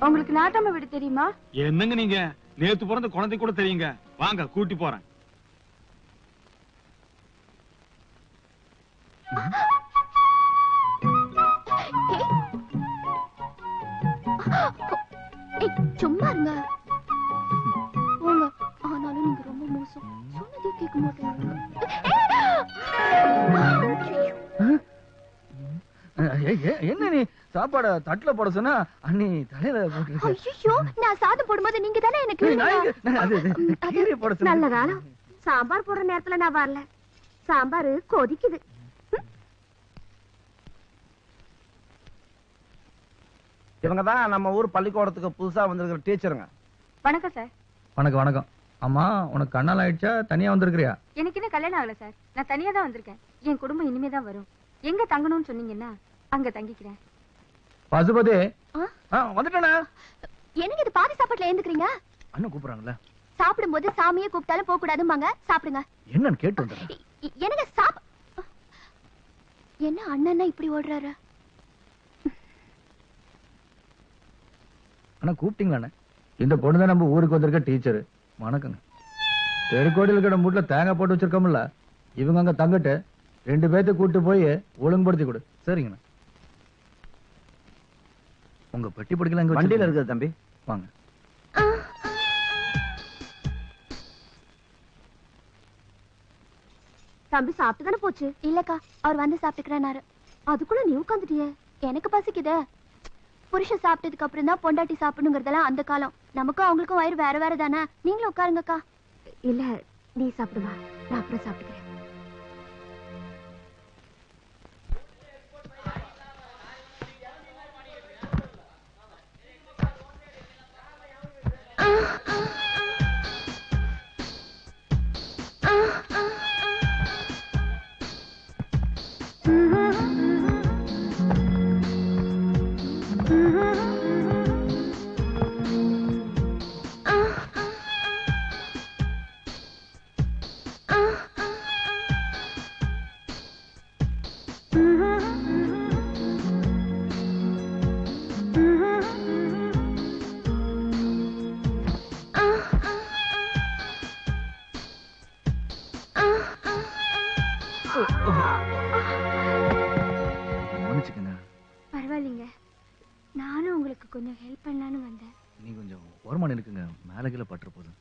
உங்களுக்கு நாட்டாம வீடு தெரியுமா? என்னங்க நீங்க நேத்து பிறந்த குழந்தை கூட தெரியுங்க. வாங்க கூட்டி போறேன். சும்மா இருங்க. போங்க. ஆனாலும் நீங்க ரொம்ப மோசம். சொன்னதே கேட்க மாட்டேங்க. என்ன நீ சாப்பாட தட்டுல போட சொன்னா அண்ணி தலையில போட்டு. ஐயோ, நான் சாதம் போடும்போது நீங்க தானே எனக்கு கீரை போட சொன்ன. நல்ல காலம். சாம்பார் போடுற நேரத்துல நான் வரல. சாம்பார் கொதிக்குது. இவங்கதான் நம்ம ஊர் பள்ளிக்கூடத்துக்கு புதுசா வந்திருக்கிற டீச்சருங்க. வணக்கம் சார். வணக்கம் வணக்கம். அம்மா உனக்கு கண்ணால் ஆயிடுச்சா? தனியா வந்திருக்கிறியா? எனக்கு இன்னும் கல்யாணம் ஆகல சார். நான் தனியா தான் வந்திருக்கேன். என் குடும்பம் இனிமே தான் வரும். எங்க தங்கணும்னு சொன்னீங்கன்னா அங்க தங்கிக்கிறேன். பசுபதி வந்துட்டேனா? எனக்கு இது பாதி சாப்பாட்டுல ஏந்துக்கிறீங்க. அண்ணன் கூப்பிடுறாங்கல்ல. சாப்பிடும்போது சாமியே கூப்பிட்டாலும் போக கூடாதும்பாங்க. சாப்பிடுங்க. என்னன்னு கேட்டு வந்துடுறேன். எனக்கு என்ன அண்ணன்னா இப்படி ஓடுறாரு? அண்ணா கூப்பிட்டீங்களா? இந்த பொண்ணு தான் நம்ம ஊருக்கு வந்திருக்க டீச்சரு. வணக்கங்க. தெருக்கோடியில் இருக்கிற மூட்ல தேங்காய் போட்டு வச்சிருக்கோம்ல, இவங்க அங்க தங்கட்டு 2 பேர்த்த கூட்டு போய் ஒழுங்குபடுத்தி கொடு. சரிங்கண்ணா. உங்க பெட்டி படிக்கலாம் எங்க வண்டியில இருக்குது தம்பி. வாங்க. தம்பி சாப்பிட்டு தானே போச்சு? இல்லக்கா, அவர் வந்து சாப்பிட்டுக்கிறாரு. அதுக்குள்ள நீ உட்காந்துட்டியே. எனக்கு பசிக்குதே. புருஷன் சாப்பிட்டதுக்கு அப்புறம் தான் பொண்டாட்டி சாப்பிடணுங்கிறதெல்லாம் அந்த காலம். நமக்கும் அவங்களுக்கும் வயிறு வேற வேற தானே. நீங்களும் உட்காருங்கக்கா. இல்ல, நீ சாப்பிடுவா, நான் அப்புறம் சாப்பிட்டுக்கிறேன். பரவாயில்லைங்க, நானும் உங்களுக்கு கொஞ்சம் ஹெல்ப் பண்ணலான்னு வந்தேன். நீ கொஞ்சம் ஓரமான இருக்குங்க, மேல கீழே பற்ற போதும்.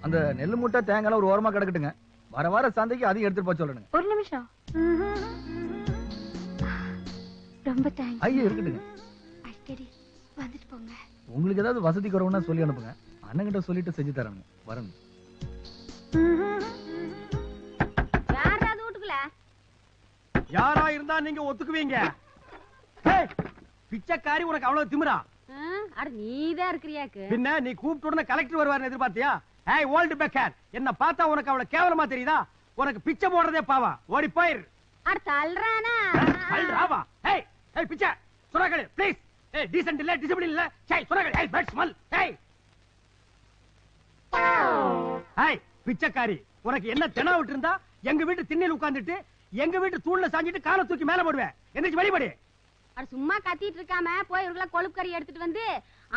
அந்த நெல்லு மூட்டை தேங்காய் ஒரு ஓரமா கிடக்கட்டுங்க. வர வார சந்தைக்கு அதையும் எடுத்துட்டு போக சொல்லுங்க. ஒரு நிமிஷம். ரொம்ப தேங்க்ஸ். ஐயோ இருக்கட்டுங்க. அடிக்கடி வந்துட்டு போங்க. உங்களுக்கு ஏதாவது வசதி குறைவுன்னா சொல்லி அனுப்புங்க. அண்ணங்கிட்ட சொல்லிட்டு செஞ்சு தரேங்க. வரேங்க. யாராவது வீட்டுக்குள்ள யாரா இருந்தா நீங்க ஒத்துக்குவீங்க? பிச்சைக்காரி, உனக்கு அவ்வளவு திமிரா? அட நீதான் இருக்கிறியாக்கு. பின்ன நீ கூப்பிட்ட உடனே கலெக்டர் வருவார்னு எதிர்பார்த்தியா? ஏய் ஓல்ட் பெக்கர், என்ன பார்த்தா உனக்கு அவ்வளவு கேவலமா தெரியுதா? உனக்கு பிச்சை போடுறதே பாவா. ஓடி போயிரு. அட தள்ளுறானா? தள்ளுறாவா? ஏய் ஏய் பிச்சை சுரகடு ப்ளீஸ். ஏய் டீசன்ட் இல்ல, டிசிப்ளின் இல்ல. சை சுரகடு. ஏய் பேட் ஸ்மெல். ஏய் ஏய் பிச்சைக்காரி, உனக்கு என்ன தெனா விட்டு இருந்தா எங்க வீட்டு திண்ணையில உட்கார்ந்துட்டு எங்க வீட்டு தூண்ல சாஞ்சிட்டு காலை தூக்கி மேல போடுவேன். என்னைக்கு வெளிப்படி. அட சும்மா கத்திட்டு இருக்காம போய் ஒரு கொழுப்பு கறி எடுத்துட்டு வந்து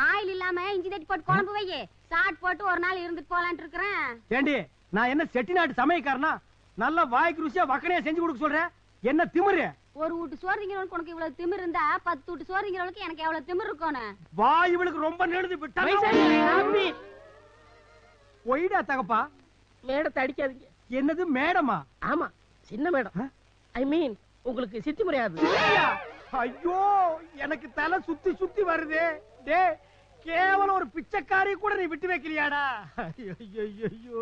ஆயில் இல்லாம இஞ்சி தட்டி போட்டு குழம்பு வை. சாட் போட்டு ஒரு நாள் இருந்துட்டு போலான்னு இருக்கறேன். ஏண்டி, நான் என்ன செட்டிநாட்டு சமையக்காரனா? நல்ல வாய்க்கு ருசியா வக்கனையா செஞ்சு கொடுக்க சொல்றேன். என்ன திமிரு? ஒரு வீட்டு சோறு திங்கிறவனுக்கு உனக்கு இவ்வளவு திமிரு இருந்தா 10 வீட்டு சோறு திங்கிறவனுக்கு எனக்கு எவ்வளவு திமிரு இருக்கணும்? வாய் இவளுக்கு ரொம்ப நெடுது விட்டா. போயிடா தகப்பா. மேடத்தை அடிக்காதீங்க. என்னது மேடமா? ஆமா, சின்ன மேடம். ஐ மீன் உங்களுக்கு சித்தி முறையாது. ஐயோ, எனக்கு தலை சுத்தி சுத்தி வருதே. டே, கேவலம் ஒரு பிச்சைக்காரி கூட நீ விட்டு வைக்கலையாடா? ஐயோ.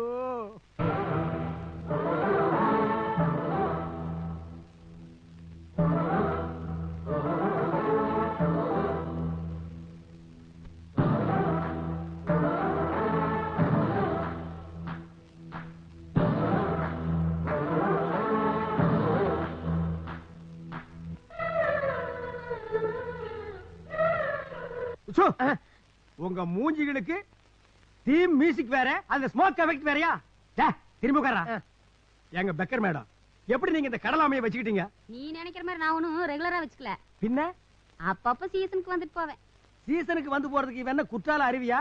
உங்க மூஞ்சிகளுக்கு தீம் மியூசிக் வேற, அந்த ஸ்மோக் எஃபெக்ட் வேறயா? திரும்ப உட்காரா. எங்க பெக்கர் மேடம், எப்படி நீங்க இந்த கடலாமையை வச்சுக்கிட்டீங்க? நீ நினைக்கிற மாதிரி நான் ஒன்னும் ரெகுலரா வச்சுக்கல. பின்ன அப்பப்ப சீசனுக்கு வந்துட்டு போவேன். சீசனுக்கு வந்து போறதுக்கு இவன் என்ன குற்றால அருவியா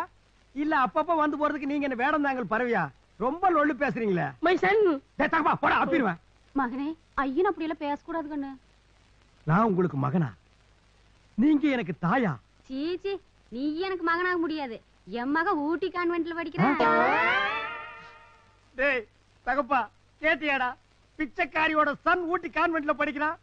இல்ல அப்பப்ப வந்து போறதுக்கு நீங்க என்ன வேடந்தாங்கல் பறவையா? ரொம்ப லொள்ளு பேசுறீங்களே. My son. தகப்பா போடா அப்பிடுவேன். மகனே ஐயன் அப்படி எல்லாம் பேசக்கூடாது கண்ணு. நான் உங்களுக்கு மகனா? நீங்க எனக்கு தாயா? சீச்சி, நீ எனக்கு மகனாக முடியாது. என் மக ஊட்டி கான்வென்ட்ல படிக்கிறான். டேய் தகப்பா, கேட்டியாடா? பிச்சைக்காரியோட சன் ஊட்டி கான்வென்ட்ல படிக்கிறான்.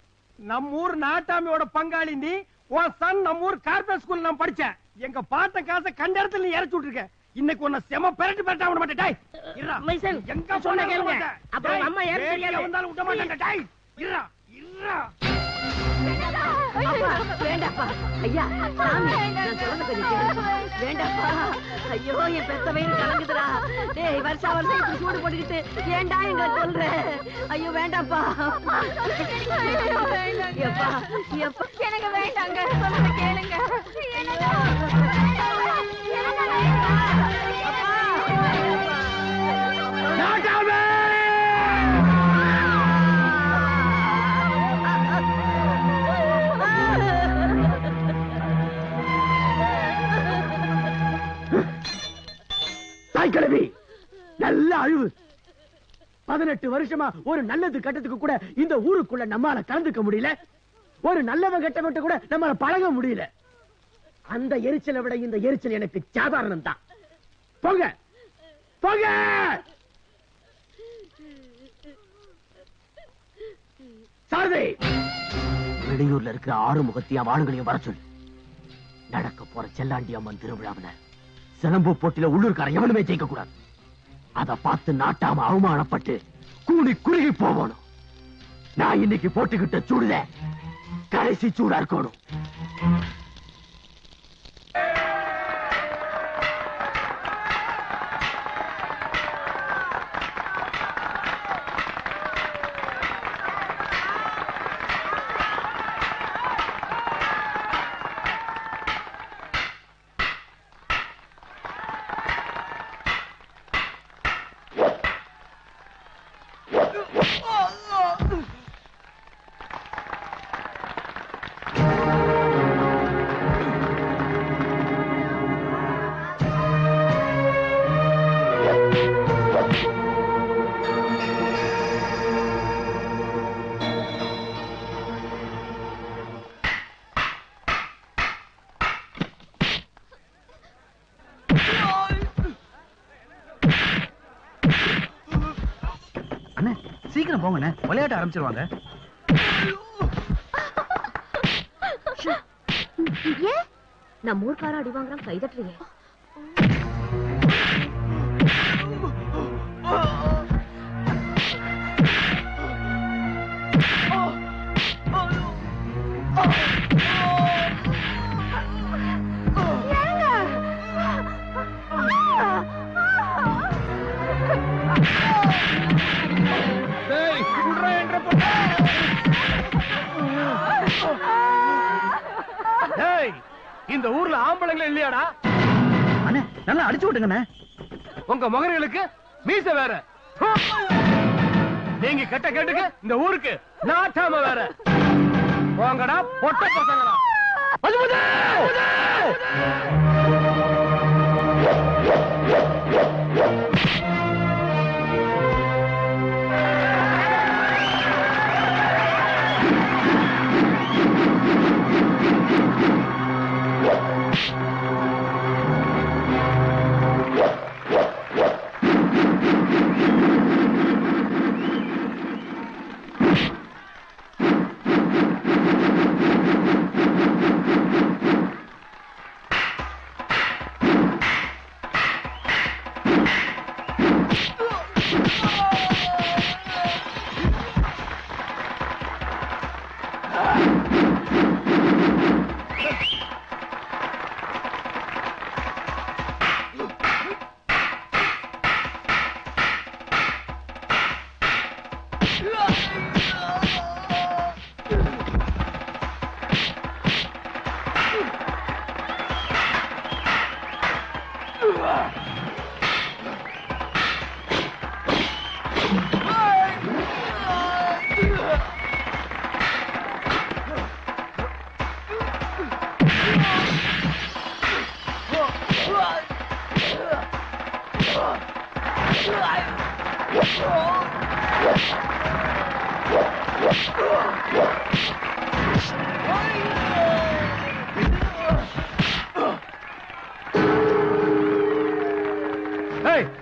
நம்ம ஊர் நாட்டாமியோட பங்காளி நீ. உன் சன் நம்ம ஊர் கார்பரேட் ஸ்கூல்ல நான் படிச்சேன். எங்க பாட்ட காசை கண்ட இடத்துல நீ இறச்சி விட்டுருக்க. இன்னைக்கு உன்னை செம பெரட்டி பெரட்டா விட மாட்டேன். டேய் இருடா. மைசன், எங்க சொன்ன சொன்ன கேளுங்க. கேளுங்க. அப்புறம் அம்மா யாரு ஏன் தெரியாது. வந்தாலும் விட மாட்டேன். டேய் இருடா இருடா. அப்பா, வேண்டாப்பா. ஐயா, சாமி, நான் சொல்றத கொஞ்சம் கேளுப்பா. வேண்டாப்பா. ஐயோ, என் பெத்த வயிறு கலங்குதுடா. டேய், வருஷா வருஷம் இப்படி சூடு போட்டுக்கிட்டு ஏன்டா எங்களை கொல்ற? ஐயோ, வேண்டாப்பா. எப்பா, எப்பா. எனக்கு வேண்டாங்க, சொல்லுங்க கேளுங்க. நாட்டாமே! தாய்க்கிழவி நல்ல அழிவு. 18 வருஷமா ஒரு நல்லது கட்டத்துக்கு கூட இந்த ஊருக்குள்ள நம்மால கலந்துக்க முடியல. ஒரு நல்லவன் கட்டப்பட்டு கூட நம்மால பழக முடியல. அந்த எரிச்சலை விட இந்த எரிச்சல் எனக்கு சாதாரணம் தான். போங்க போங்க. சாரதி, வெளியூர்ல இருக்கிற ஆறுமுகத்தையும் ஆளுங்களையும் வர சொல்லு. நடக்க போற செல்லாண்டி அம்மன் திருவிழாவில சிலம்பு போட்டியில உள்ளூர்கார எவனுமே ஜெயிக்க கூடாது. அத பார்த்து நாட்டாம அவமானப்பட்டு கூடி குறுகி போகணும். நான் இன்னைக்கு போட்டுக்கிட்ட சூடுல கடைசி சூடா இருக்கணும். சீக்கிரம் போங்கண்ணே, விளையாட்ட ஆரம்பிச்சிருவாங்க. ஏன் நம்ம ஊர்க்கார அடி வாங்குறான், கை தட்டுறீங்க. இந்த ஊர்ல ஆம்பளைங்களே இல்லையாடா? அண்ணே நல்லா அடிச்சு விட்டுங்கண்ணே. உங்க மகன்களுக்கு மீச வேற. நீங்க கெட்ட கேட்டுக்கு இந்த ஊருக்கு நாட்டாம வேற. போங்கடா பொட்ட பசங்களா.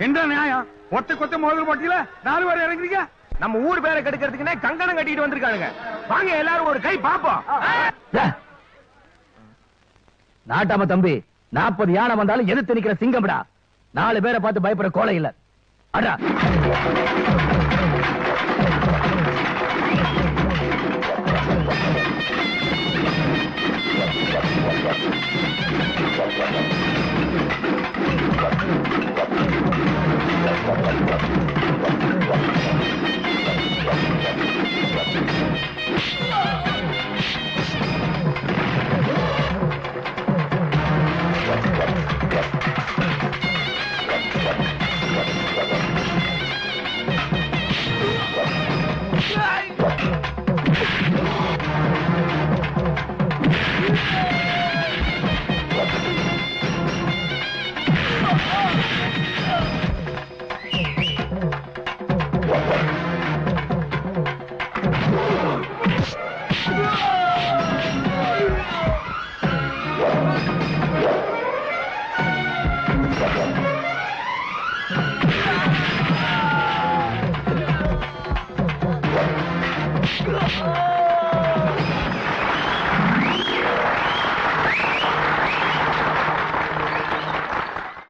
என்ன நியாயம்? ஒத்த கொத்த மோதல் போட்டியில 4 பேர் இறங்குறீங்க. நம்ம ஊர் பேரை கெடுக்கிறதுக்குன்னே கங்கணம் கட்டிட்டு வந்திருக்கானுங்க. வாங்க எல்லாரும் ஒரு கை பாப்போம். நாட்டாம தம்பி 40 யானை வந்தாலும் எதிர்த்து நிக்கிற சிங்கம்டா. 4 பேரை பார்த்து பயப்பட கோலை இல்ல. அடா